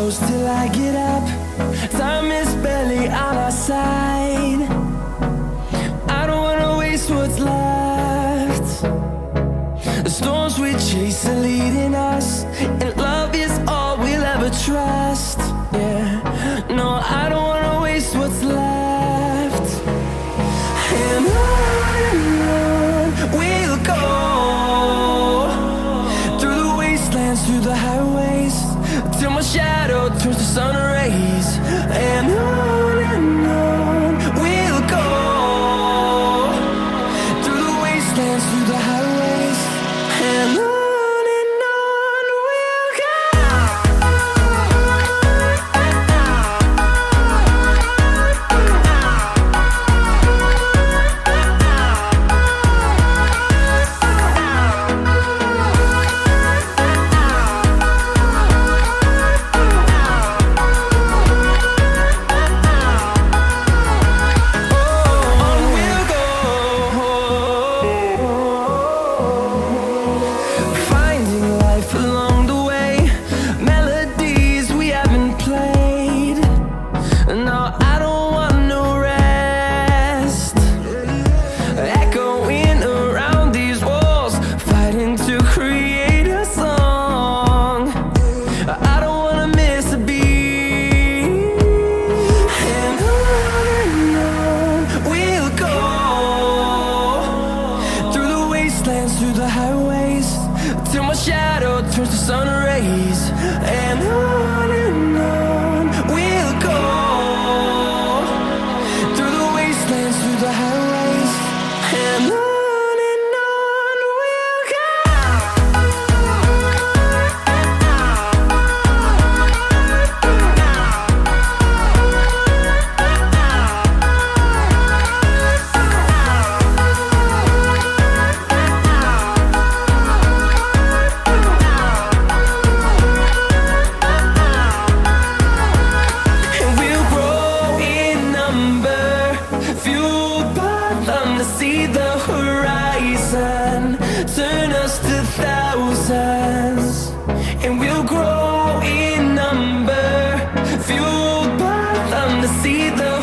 close till I get up. Time is barely on our side. I don't wanna waste what's left. The storms we chase are leading us, and love is all we'll ever trust. Yeah, no, I don't wanna waste what's left. And on we'll go, through the wastelands, through the highways, till my shadow turns to sun rays. And on we'll go, through the wastelands, through the highways, and on. Through the highways, till my shadow turns to sun rays. And on we'll go, through the wastelands, through the highways, and on. See the horizon turn us to thousands, and we'll grow in number, fueled by them to see the